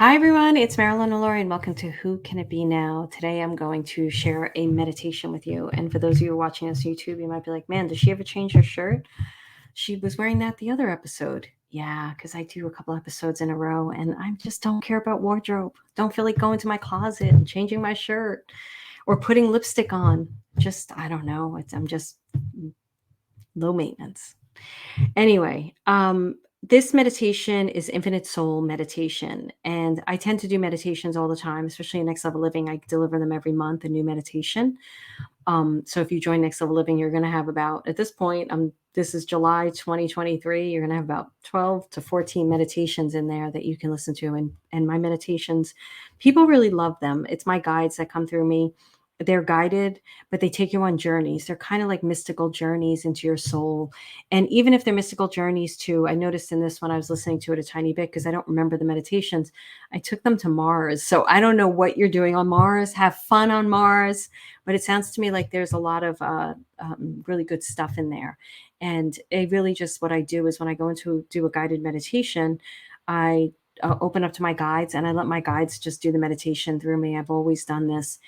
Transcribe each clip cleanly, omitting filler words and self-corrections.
Hi, everyone. It's Marilyn Allure, and welcome to Who Can It Be Now? Today, I'm going to share a meditation with you. And for those of you who are watching us on YouTube, you might be like, man, does she ever change her shirt? She was wearing that the other episode. Yeah, because I do a couple episodes in a row, and I just don't care about wardrobe. Don't feel like going to my closet and changing my shirt or putting lipstick on. I don't know. I'm just low maintenance. Anyway, this meditation is Infinite Soul Meditation. And I tend to do meditations all the time, especially in Next Level Living. I deliver them every month, a new meditation. So if you join Next Level Living, you're going to have about, at this point, this is July 2023, you're going to have about 12 to 14 meditations in there that you can listen to. And my meditations, people really love them. It's my guides that come through me. They're guided, but they take you on journeys. They're kind of like mystical journeys into your soul. And even if they're mystical journeys too, I noticed in this one, I was listening to it a tiny bit because I don't remember the meditations. I took them to Mars. So I don't know what you're doing on Mars. Have fun on Mars. But it sounds to me like there's a lot of really good stuff in there. And it really just what I do is when I go into do a guided meditation, I open up to my guides and I let my guides just do the meditation through me. I've always done this.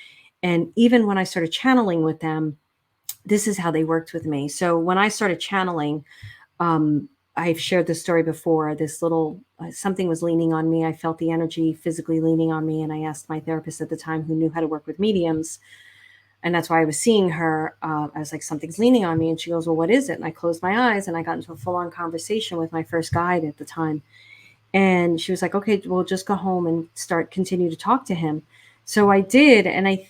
And even when I started channeling with them, this is how they worked with me. So when I started channeling, I've shared this story before. This little something was leaning on me. I felt the energy physically leaning on me. And I asked my therapist at the time, who knew how to work with mediums, and that's why I was seeing her. I was like, something's leaning on me. And she goes, well, what is it? And I closed my eyes and I got into a full on conversation with my first guide at the time. And she was like, okay, well, just go home and continue to talk to him. So I did. And I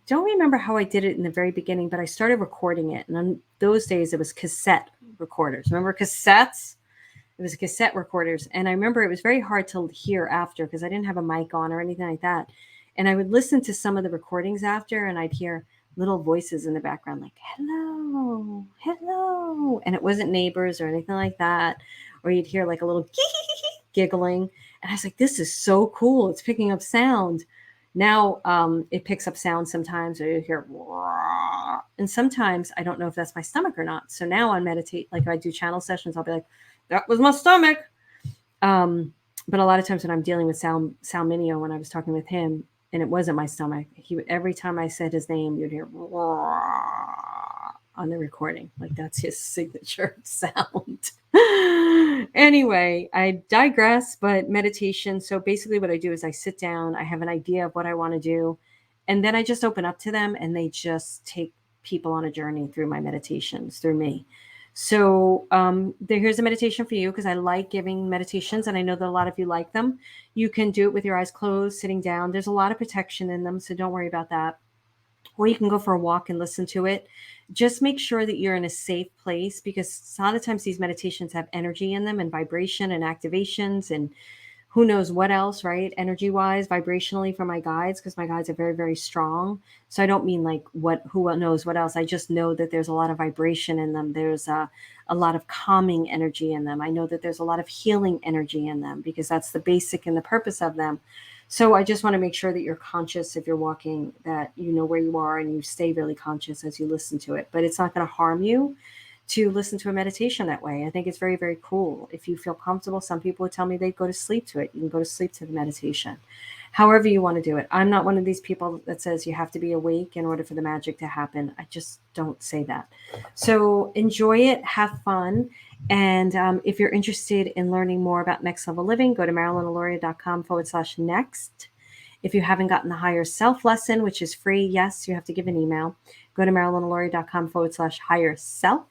don't remember how I did it in the very beginning, but I started recording it. And on those days, it was cassette recorders. Remember cassettes? It was cassette recorders. And I remember it was very hard to hear after because I didn't have a mic on or anything like that. And I would listen to some of the recordings after and I'd hear little voices in the background like, hello, hello. And it wasn't neighbors or anything like that. Or you'd hear like a little giggling. And I was like, this is so cool. It's picking up sound. Now it picks up sound sometimes, or you hear, and sometimes I don't know if that's my stomach or not. So now I meditate, like I do channel sessions, I'll be like, that was my stomach. But a lot of times when I'm dealing with Sal Mineo, when I was talking with him, and it wasn't my stomach, every time I said his name, you'd hear on the recording. Like that's his signature sound. Anyway, I digress, but meditation. So basically, what I do is I sit down, I have an idea of what I want to do, and then I just open up to them and they just take people on a journey through my meditations, through me. So here's a meditation for you because I like giving meditations and I know that a lot of you like them. You can do it with your eyes closed, sitting down. There's a lot of protection in them, so don't worry about that. Or you can go for a walk and listen to it. Just make sure that you're in a safe place because a lot of times these meditations have energy in them and vibration and activations and who knows what else, right? Energy wise, vibrationally for my guides, because my guides are very, very strong. So I don't mean like who knows what else. I just know that there's a lot of vibration in them. There's a lot of calming energy in them. I know that there's a lot of healing energy in them because that's the basic and the purpose of them. So I just want to make sure that you're conscious if you're walking, that you know where you are and you stay really conscious as you listen to it. But it's not going to harm you to listen to a meditation that way. I think it's very, very cool. If you feel comfortable, some people would tell me they'd go to sleep to it. You can go to sleep to the meditation. However you want to do it. I'm not one of these people that says you have to be awake in order for the magic to happen. I just don't say that. So enjoy it, have fun. And if you're interested in learning more about Next Level Living, go to marilynalauria.com/next. If you haven't gotten the Higher Self lesson, which is free, yes, you have to give an email. Go to marilynalauria.com/higher self.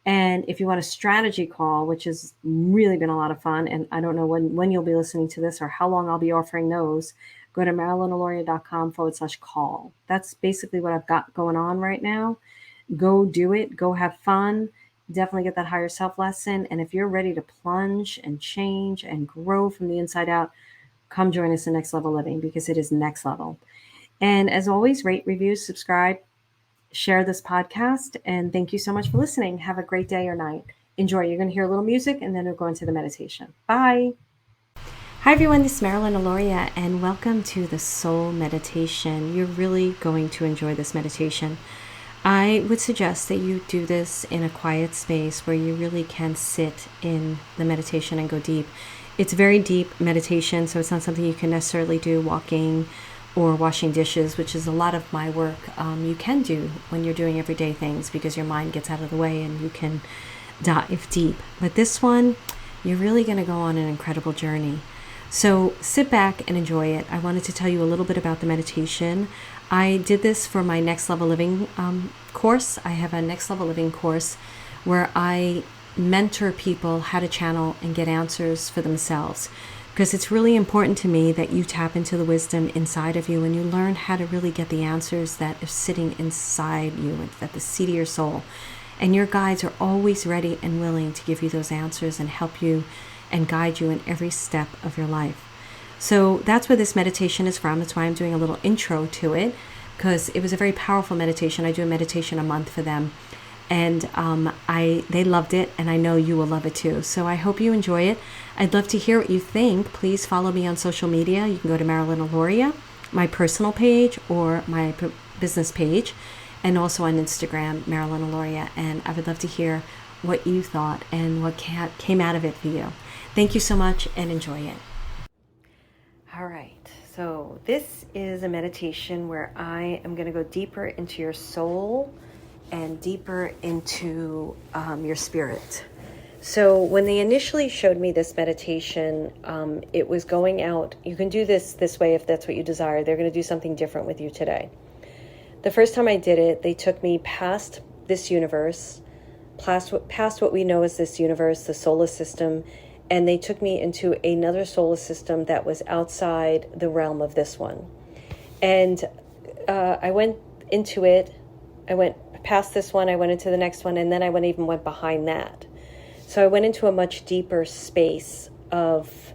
And if you want a strategy call, which has really been a lot of fun, and I don't know when you'll be listening to this or how long I'll be offering those, go to marilynalauria.com/call. That's basically what I've got going on right now. Go do it. Go have fun. Definitely get that higher self lesson. And if you're ready to plunge and change and grow from the inside out, come join us in Next Level Living because it is next level. And as always, rate, review, subscribe, share this podcast. And thank you so much for listening. Have a great day or night. Enjoy. You're going to hear a little music and then we'll go into the meditation. Bye. Hi, everyone. This is Marilyn Allure, and welcome to the Soul Meditation. You're really going to enjoy this meditation. I would suggest that you do this in a quiet space where you really can sit in the meditation and go deep. It's very deep meditation, so it's not something you can necessarily do walking or washing dishes, which is a lot of my work. You can do when you're doing everyday things because your mind gets out of the way and you can dive deep. But this one, you're really going to go on an incredible journey. So sit back and enjoy it. I wanted to tell you a little bit about the meditation. I did this for my Next Level Living course. I have a Next Level Living course where I mentor people how to channel and get answers for themselves, because it's really important to me that you tap into the wisdom inside of you and you learn how to really get the answers that are sitting inside you at the seat of your soul. And your guides are always ready and willing to give you those answers and help you and guide you in every step of your life. So that's where this meditation is from. That's why I'm doing a little intro to it, because it was a very powerful meditation. I do a meditation a month for them. And they loved it, and I know you will love it too. So I hope you enjoy it. I'd love to hear what you think. Please follow me on social media. You can go to Marilyn Alauria, my personal page, or my business page, and also on Instagram, Marilyn Alauria. And I would love to hear what you thought and what came out of it for you. Thank you so much, and enjoy it. All right. So this is a meditation where I am going to go deeper into your soul and deeper into your spirit. So when they initially showed me this meditation, it was going out. You can do this way if that's what you desire. They're going to do something different with you today. The first time I did it, they took me past this universe, past what we know as this universe, the solar system, and they took me into another solar system that was outside the realm of this one. And I went into it. I went past this one, I went into the next one, and then I went behind that. So I went into a much deeper space of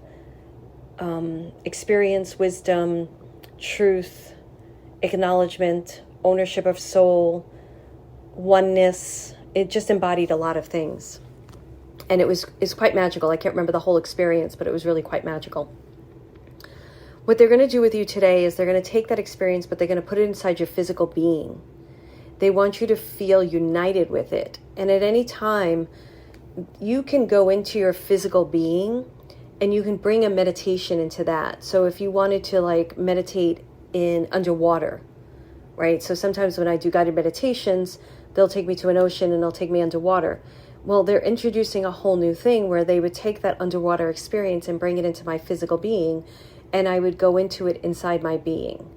experience, wisdom, truth, acknowledgement, ownership of soul, oneness. It just embodied a lot of things. And it's quite magical. I can't remember the whole experience, but it was really quite magical. What they're going to do with you today is they're going to take that experience, but they're going to put it inside your physical being. They want you to feel united with it. And at any time, you can go into your physical being and you can bring a meditation into that. So if you wanted to meditate in underwater, right? So sometimes when I do guided meditations, they'll take me to an ocean and they'll take me underwater. Well, they're introducing a whole new thing where they would take that underwater experience and bring it into my physical being, and I would go into it inside my being.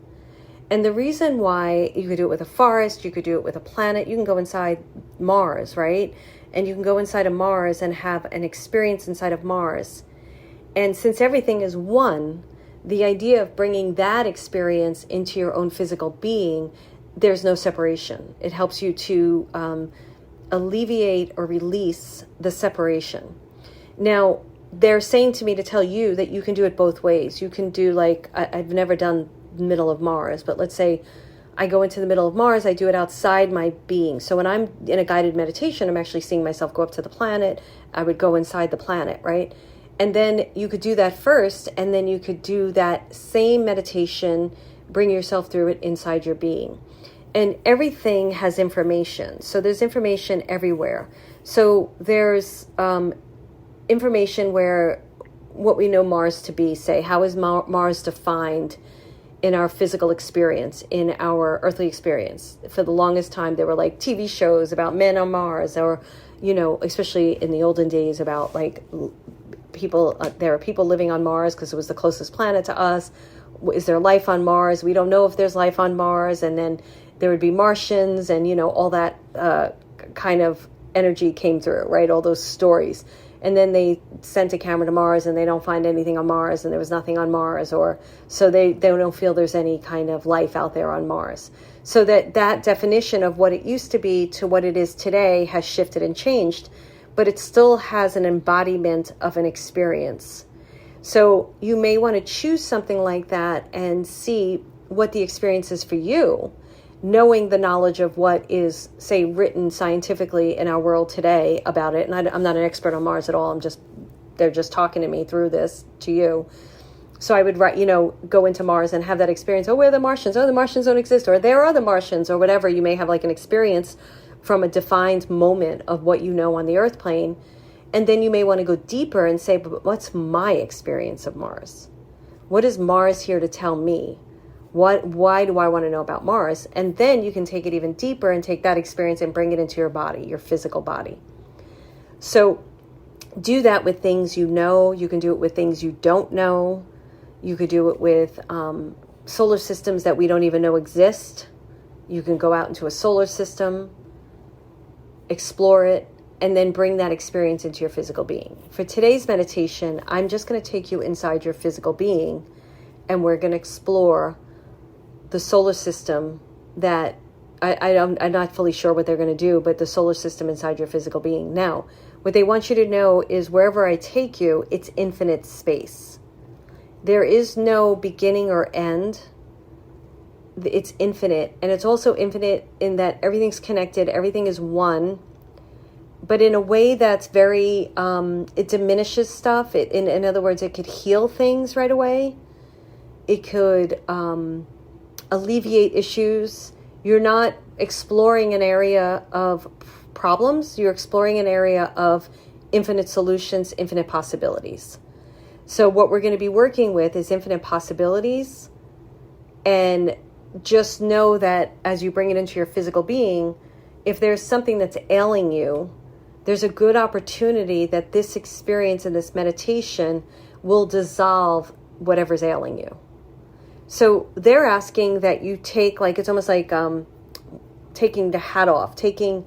And the reason why you could do it with a forest, you could do it with a planet, you can go inside Mars, right? And you can go inside of Mars and have an experience inside of Mars. And since everything is one, the idea of bringing that experience into your own physical being, there's no separation. It helps you to alleviate or release the separation. Now, they're saying to me to tell you that you can do it both ways. You can do I've never done middle of Mars, but let's say I go into the middle of Mars, I do it outside my being. So when I'm in a guided meditation, I'm actually seeing myself go up to the planet. I would go inside the planet, right? And then you could do that first, and then you could do that same meditation, bring yourself through it inside your being. And everything has information. So there's information everywhere. So there's information where what we know Mars to be, say, how is Mars defined in our physical experience, in our earthly experience? For the longest time, there were TV shows about men on Mars, or, especially in the olden days about people, there are people living on Mars because it was the closest planet to us. Is there life on Mars? We don't know if there's life on Mars. And then there would be Martians and, all that kind of energy came through, right? All those stories. And then they sent a camera to Mars and they don't find anything on Mars, and there was nothing on Mars, or so they don't feel there's any kind of life out there on Mars. So that definition of what it used to be to what it is today has shifted and changed, but it still has an embodiment of an experience. So you may want to choose something like that and see what the experience is for you, knowing the knowledge of what is, say, written scientifically in our world today about it. And I'm not an expert on Mars at all. They're just talking to me through this to you. So I would go into Mars and have that experience. Oh, where are the Martians? Oh, the Martians don't exist. Or there are the Martians, or whatever. You may have an experience from a defined moment of what you know on the Earth plane. And then you may want to go deeper and say, but what's my experience of Mars? What is Mars here to tell me? Why do I want to know about Mars? And then you can take it even deeper and take that experience and bring it into your body, your physical body. So do that with things you know. You can do it with things you don't know. You could do it with solar systems that we don't even know exist. You can go out into a solar system, explore it, and then bring that experience into your physical being. For today's meditation, I'm just going to take you inside your physical being, and we're going to explore the solar system that I'm not fully sure what they're going to do, but the solar system inside your physical being. Now, what they want you to know is wherever I take you, it's infinite space. There is no beginning or end. It's infinite. And it's also infinite in that everything's connected. Everything is one. But in a way that's very, it diminishes stuff. In other words, it could heal things right away. It could alleviate issues. You're not exploring an area of problems. You're exploring an area of infinite solutions, infinite possibilities. So what we're going to be working with is infinite possibilities. And just know that as you bring it into your physical being, if there's something that's ailing you, there's a good opportunity that this experience and this meditation will dissolve whatever's ailing you. So they're asking that you take, like, it's almost like taking the hat off, taking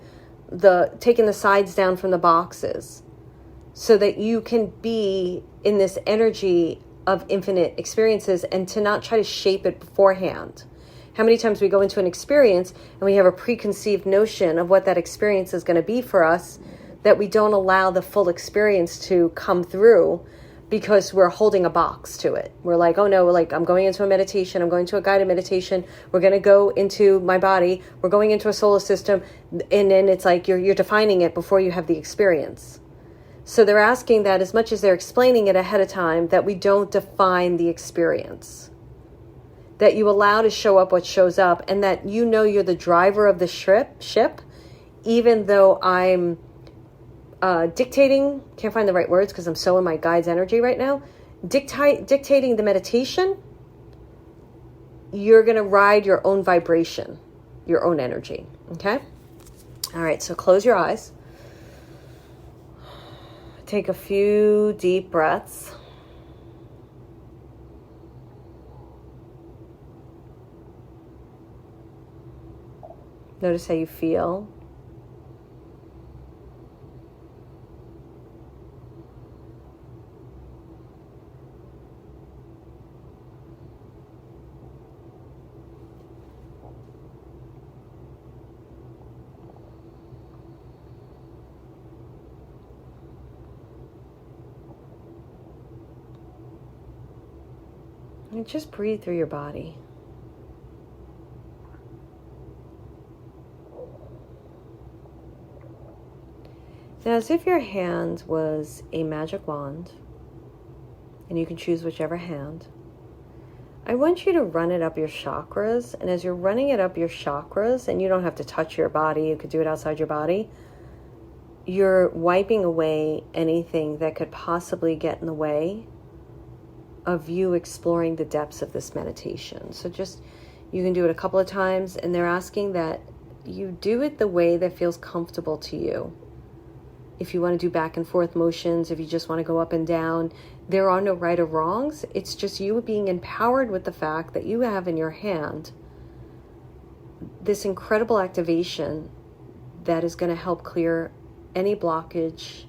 the sides down from the boxes, so that you can be in this energy of infinite experiences and to not try to shape it beforehand. How many times we go into an experience and we have a preconceived notion of what that experience is going to be for us, that we don't allow the full experience to come through because we're holding a box to it. We're like, oh no, like I'm going into a meditation, I'm going to a guided meditation, we're going to go into my body, we're going into a solar system, and then it's like you're defining it before you have the experience. So they're asking that as much as they're explaining it ahead of time, that we don't define the experience. That you allow to show up what shows up, and that you know you're the driver of the ship, even though I'm dictating, can't find the right words because I'm so in my guide's energy right now, dictating the meditation. You're going to ride your own vibration, your own energy. Okay? All right, so close your eyes. Take a few deep breaths. Notice how you feel. And just breathe through your body. Now, as if your hand was a magic wand, and you can choose whichever hand, I want you to run it up your chakras. And as you're running it up your chakras, and you don't have to touch your body, you could do it outside your body, you're wiping away anything that could possibly get in the way of you exploring the depths of this meditation. So just, you can do it a couple of times, and they're asking that you do it the way that feels comfortable to you. If you want to do back and forth motions, if you just want to go up and down, there are no right or wrongs. It's just you being empowered with the fact that you have in your hand this incredible activation that is going to help clear any blockage,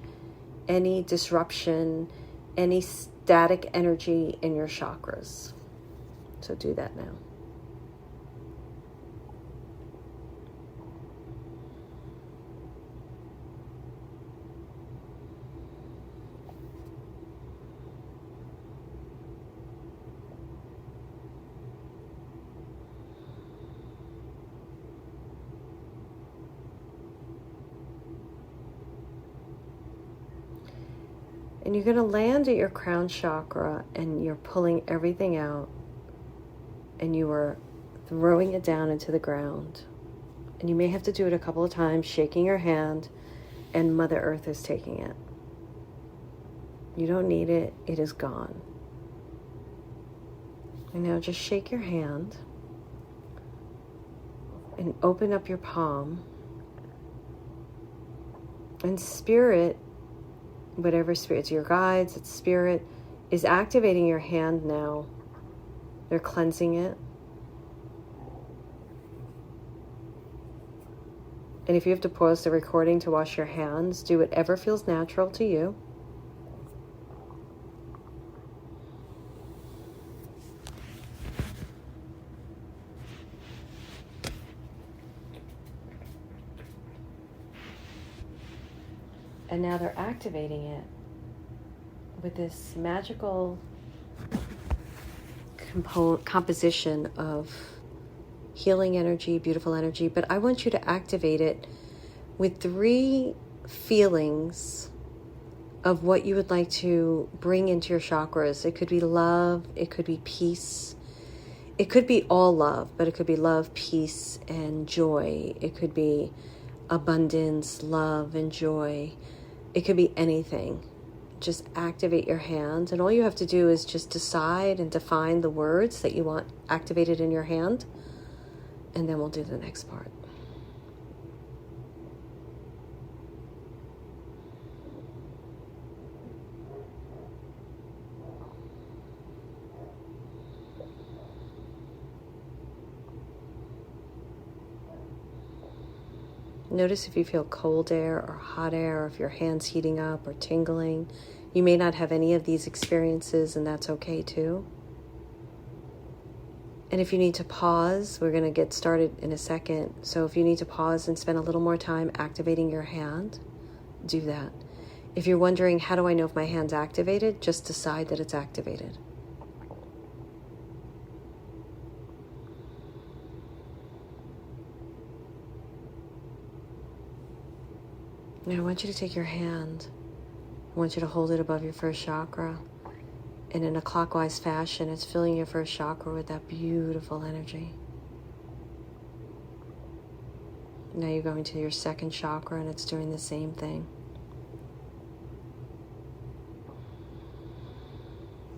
any disruption, any static energy in your chakras. So do that now. And you're going to land at your crown chakra, and you're pulling everything out, and you are throwing it down into the ground. And you may have to do it a couple of times, shaking your hand, and Mother Earth is taking it. You don't need it. It is gone. And now just shake your hand and open up your palm. And spirit, whatever spirit's your guides, it's spirit, is activating your hand now. They're cleansing it. And if you have to pause the recording to wash your hands, do whatever feels natural to you. And now they're activating it with this magical composition of healing energy, beautiful energy. But I want you to activate it with 3 feelings of what you would like to bring into your chakras. It could be love, it could be peace, it could be all love, but it could be love, peace, and joy. It could be abundance, love, and joy. It could be anything. Just activate your hand, and all you have to do is just decide and define the words that you want activated in your hand, and then we'll do the next part. Notice if you feel cold air or hot air, or if your hand's heating up or tingling. You may not have any of these experiences, and that's okay too. And if you need to pause, we're going to get started in a second. So if you need to pause and spend a little more time activating your hand, do that. If you're wondering, how do I know if my hand's activated? Just decide that it's activated. Now I want you to take your hand. I want you to hold it above your first chakra. And in a clockwise fashion, it's filling your first chakra with that beautiful energy. Now you're going to your second chakra, and it's doing the same thing.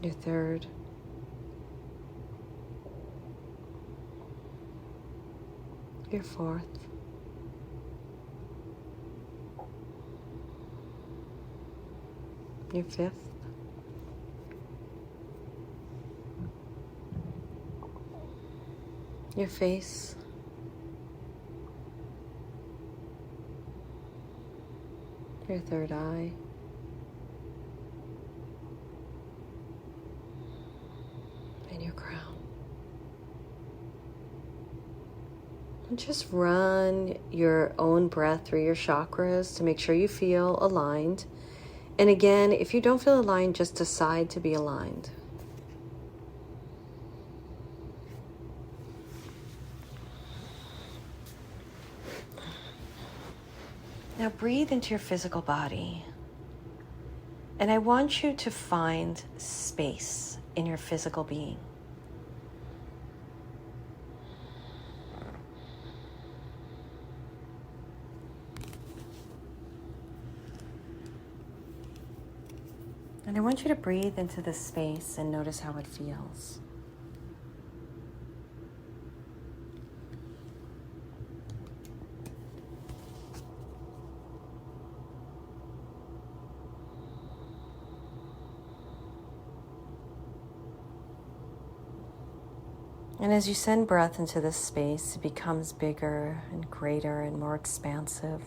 Your third. Your fourth. Your fifth. Your face. Your third eye. And your crown. And just run your own breath through your chakras to make sure you feel aligned. And again, if you don't feel aligned, just decide to be aligned. Now breathe into your physical body. And I want you to find space in your physical being. And I want you to breathe into this space and notice how it feels. And as you send breath into this space, it becomes bigger and greater and more expansive.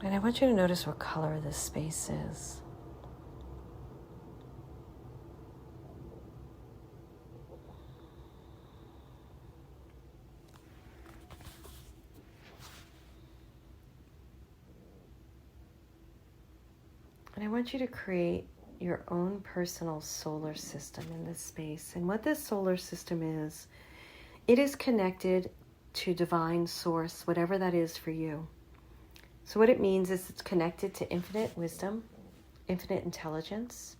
And I want you to notice what color this space is. And I want you to create your own personal solar system in this space. And what this solar system is, it is connected to divine source, whatever that is for you. So what it means is it's connected to infinite wisdom, infinite intelligence,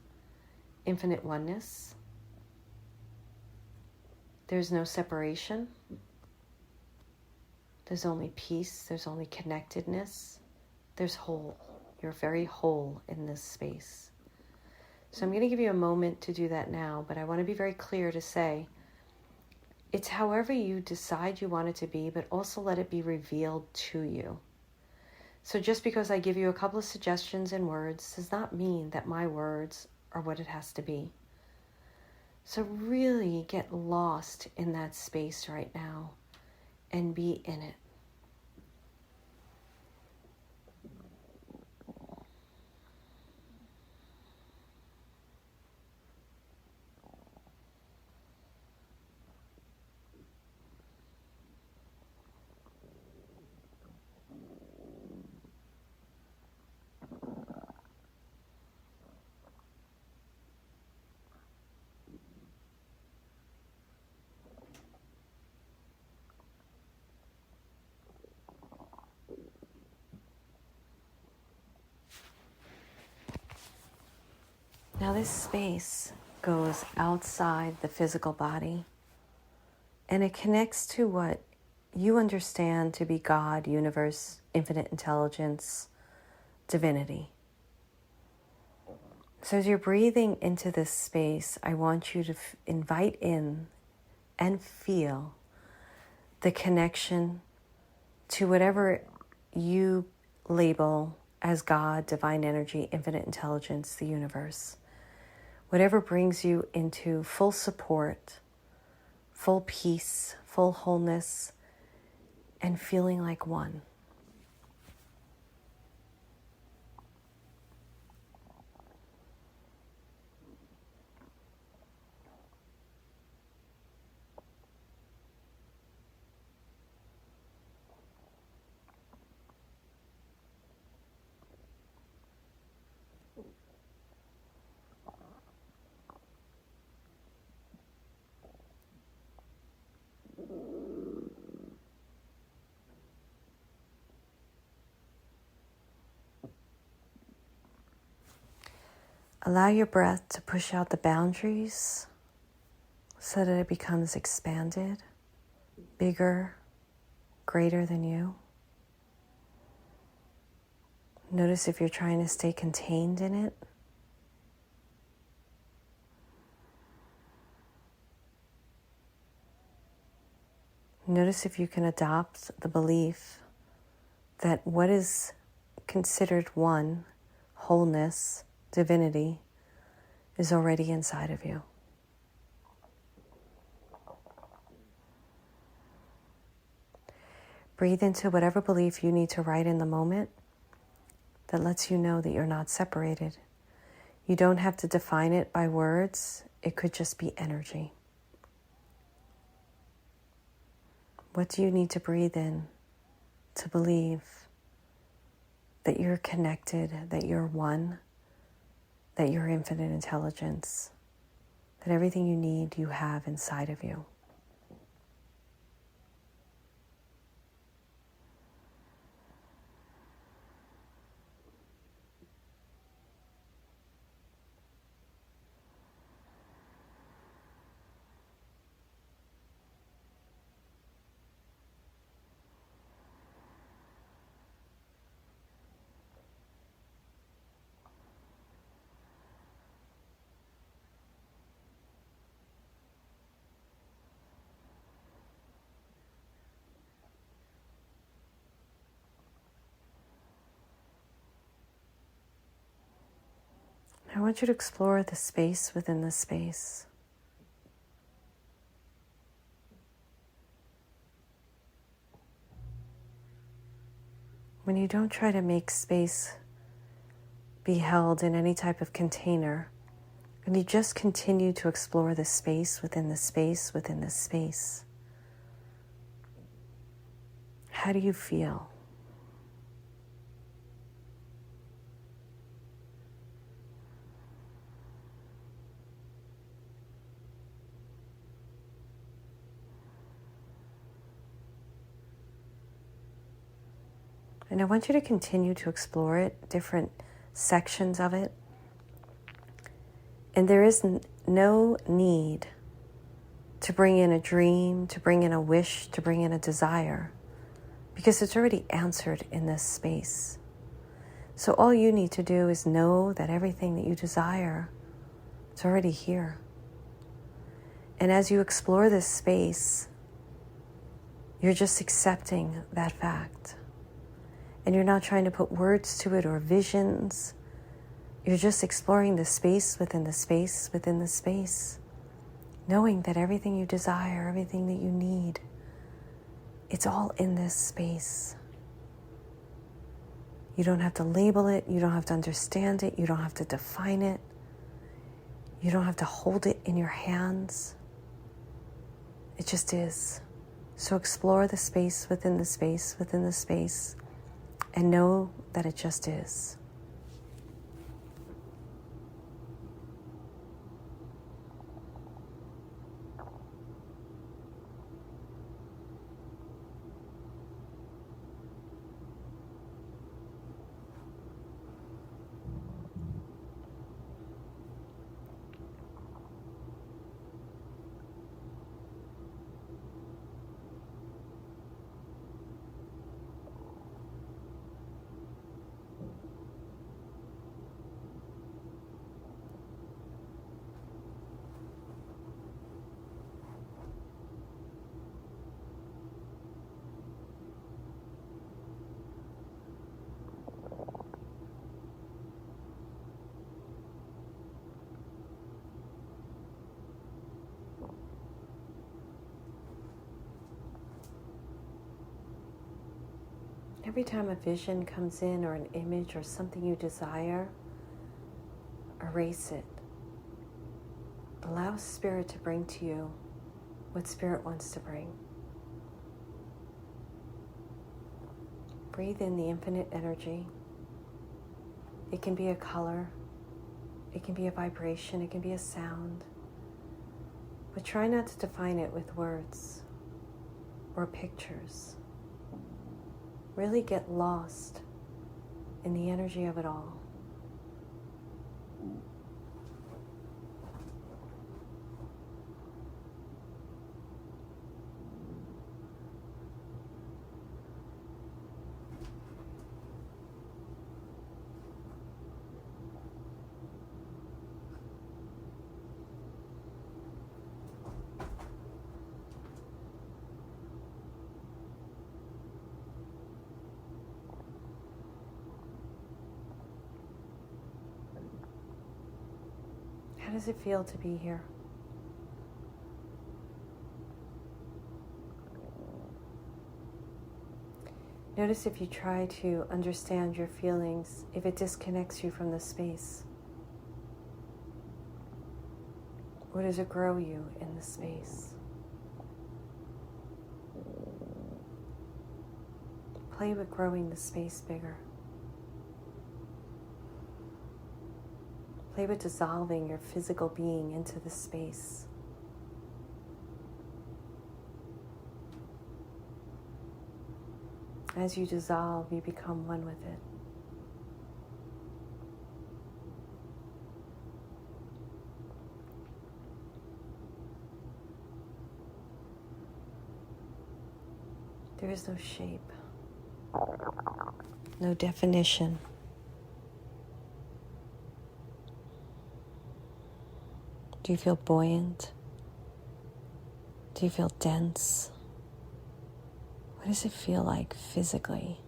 infinite oneness. There's no separation. There's only peace. There's only connectedness. There's whole. You're very whole in this space. So I'm going to give you a moment to do that now, but I want to be very clear to say it's however you decide you want it to be, but also let it be revealed to you. So just because I give you a couple of suggestions and words does not mean that my words are what it has to be. So really get lost in that space right now and be in it. Now this space goes outside the physical body, and it connects to what you understand to be God, universe, infinite intelligence, divinity. So as you're breathing into this space, I want you to invite in and feel the connection to whatever you label as God, divine energy, infinite intelligence, the universe. Whatever brings you into full support, full peace, full wholeness, and feeling like one. Allow your breath to push out the boundaries so that it becomes expanded, bigger, greater than you. Notice if you're trying to stay contained in it. Notice if you can adopt the belief that what is considered one, wholeness, divinity, is already inside of you. Breathe into whatever belief you need to write in the moment that lets you know that you're not separated. You don't have to define it by words. It could just be energy. What do you need to breathe in to believe that you're connected, that you're one, that you're infinite intelligence, that everything you need you have inside of you? I want you to explore the space within the space. When you don't try to make space be held in any type of container, and you just continue to explore the space within the space within the space, how do you feel? And I want you to continue to explore it, different sections of it. And there is no need to bring in a dream, to bring in a wish, to bring in a desire, because it's already answered in this space. So all you need to do is know that everything that you desire is already here. And as you explore this space, you're just accepting that fact. And you're not trying to put words to it or visions. You're just exploring the space within the space within the space, knowing that everything you desire, everything that you need, it's all in this space. You don't have to label it. You don't have to understand it. You don't have to define it. You don't have to hold it in your hands. It just is. So explore the space within the space within the space and know that it just is. Every time a vision comes in or an image or something you desire, erase it. Allow Spirit to bring to you what Spirit wants to bring. Breathe in the infinite energy. It can be a color, it can be a vibration, it can be a sound. But try not to define it with words or pictures. Really get lost in the energy of it all. How does it feel to be here? Notice if you try to understand your feelings, if it disconnects you from the space. Or does it grow you in the space? Play with growing the space bigger. Play with dissolving your physical being into the space. As you dissolve, you become one with it. There is no shape, no definition. Do you feel buoyant? Do you feel dense? What does it feel like physically?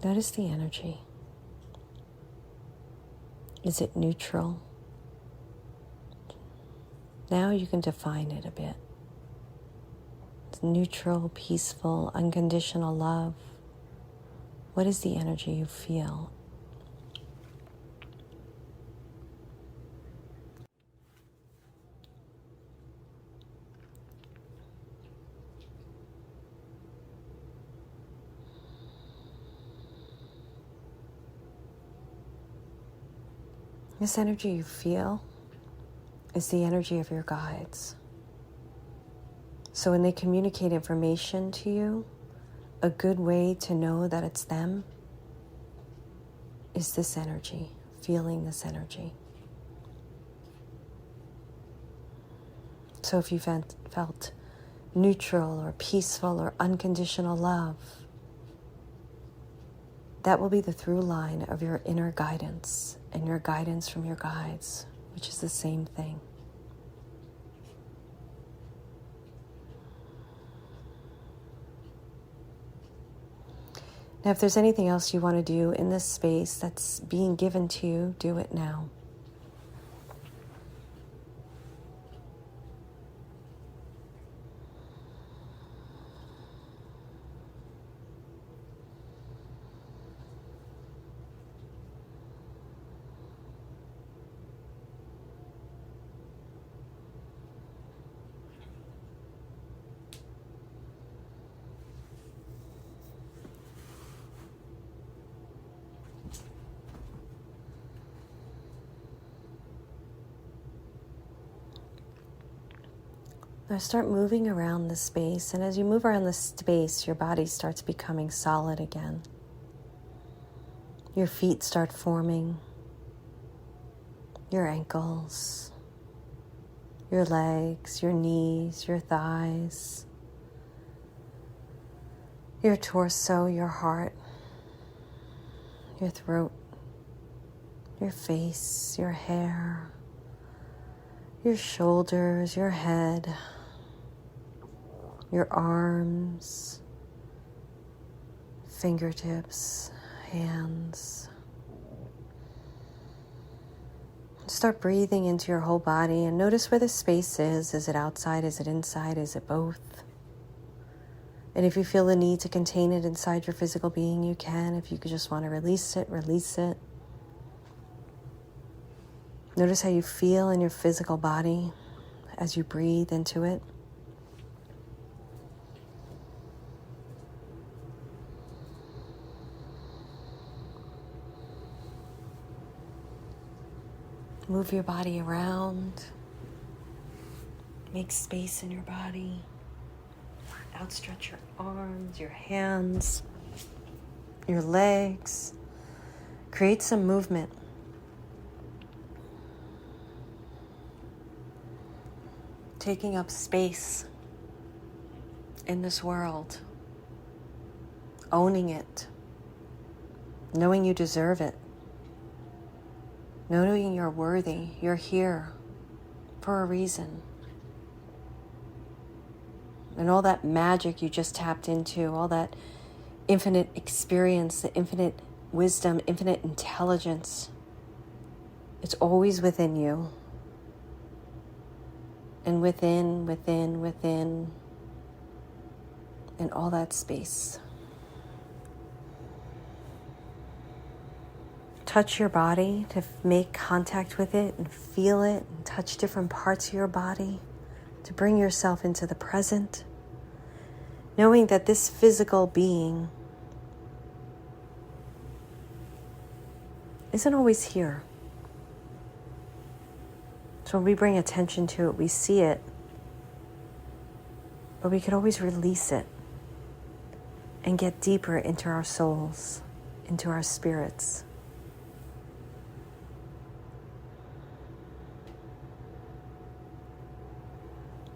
Notice the energy. Is it neutral? Now you can define it a bit. It's neutral, peaceful, unconditional love. What is the energy you feel? This energy you feel is the energy of your guides. So when they communicate information to you, a good way to know that it's them is this energy, feeling this energy. So if you felt neutral or peaceful or unconditional love, that will be the through line of your inner guidance and your guidance from your guides, which is the same thing. Now, if there's anything else you want to do in this space that's being given to you, do it now. Now start moving around the space, and as you move around the space, your body starts becoming solid again. Your feet start forming, your ankles, your legs, your knees, your thighs, your torso, your heart, your throat, your face, your hair, your shoulders, your head, your arms, fingertips, hands. Start breathing into your whole body and notice where the space is. Is it outside? Is it inside? Is it both? And if you feel the need to contain it inside your physical being, you can. If you could just want to release it, release it. Notice how you feel in your physical body as you breathe into it. Move your body around. Make space in your body. Outstretch your arms, your hands, your legs. Create some movement. Taking up space in this world. Owning it. Knowing you deserve it. Knowing you're worthy. You're here for a reason. And all that magic you just tapped into, all that infinite experience, the infinite wisdom, infinite intelligence, it's always within you. And within, in all that space. Touch your body to make contact with it and feel it and touch different parts of your body to bring yourself into the present, knowing that this physical being isn't always here. So when we bring attention to it, we see it, but we could always release it and get deeper into our souls, into our spirits.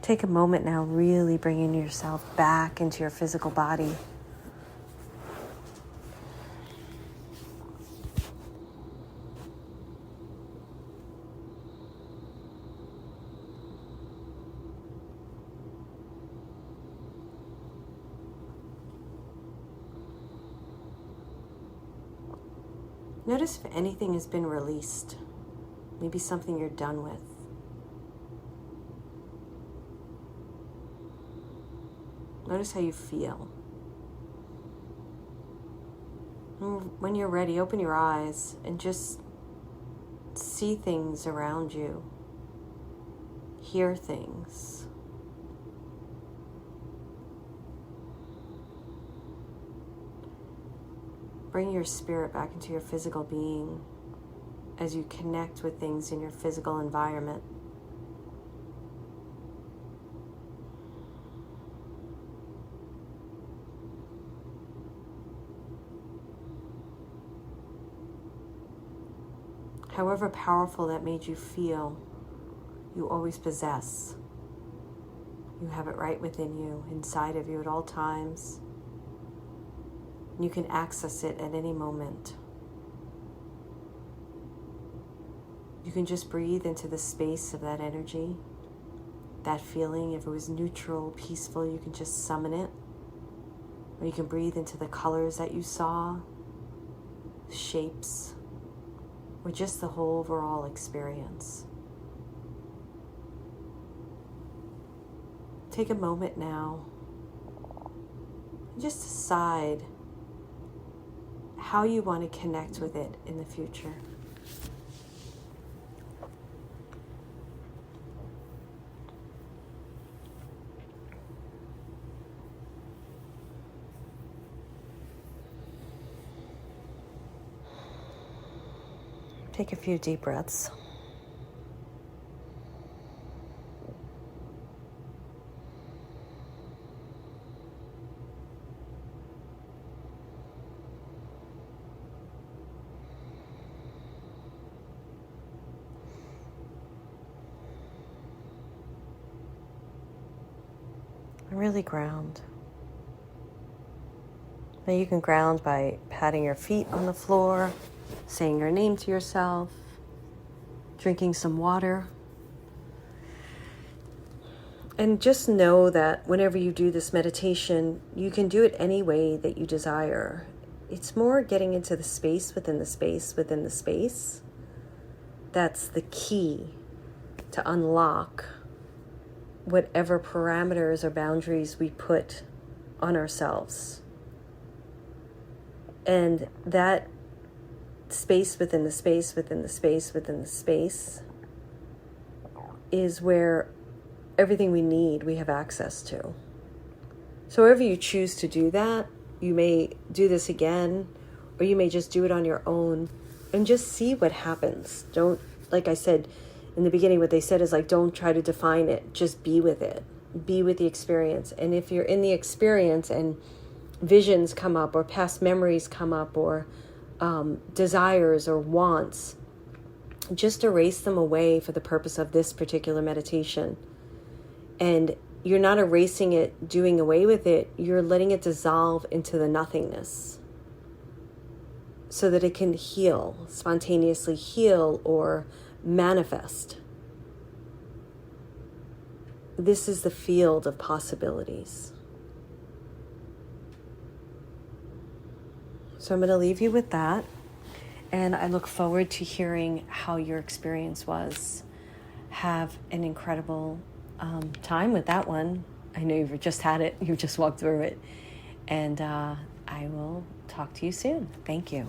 Take a moment now, really bringing yourself back into your physical body. Notice if anything has been released, maybe something you're done with. Notice how you feel. When you're ready, open your eyes and just see things around you. Hear things. Bring your spirit back into your physical being as you connect with things in your physical environment. However powerful that made you feel, you always possess. You have it right within you, inside of you at all times. You can access it at any moment. You can just breathe into the space of that energy, that feeling. If it was neutral, peaceful, you can just summon it. Or you can breathe into the colors that you saw, shapes, or just the whole overall experience. Take a moment now and just decide how you want to connect with it in the future. Take a few deep breaths. And really ground. Now you can ground by patting your feet on the floor, saying your name to yourself, drinking some water. And just know that whenever you do this meditation, you can do it any way that you desire. It's more getting into the space within the space within the space. That's the key to unlock whatever parameters or boundaries we put on ourselves. And that space within the space within the space within the space is where everything we need, we have access to. So wherever you choose to do that, you may do this again, or you may just do it on your own and just see what happens. Don't, like I said in the beginning, what they said is like, don't try to define it, just be with it. Be with the experience. And if you're in the experience and visions come up or past memories come up or desires or wants, just erase them away for the purpose of this particular meditation. And you're not erasing it, doing away with it. You're letting it dissolve into the nothingness so that it can heal, spontaneously heal or manifest. This is the field of possibilities. So I'm going to leave you with that. And I look forward to hearing how your experience was. Have an incredible time with that one. I know you've just had it. You've just walked through it. And I will talk to you soon. Thank you.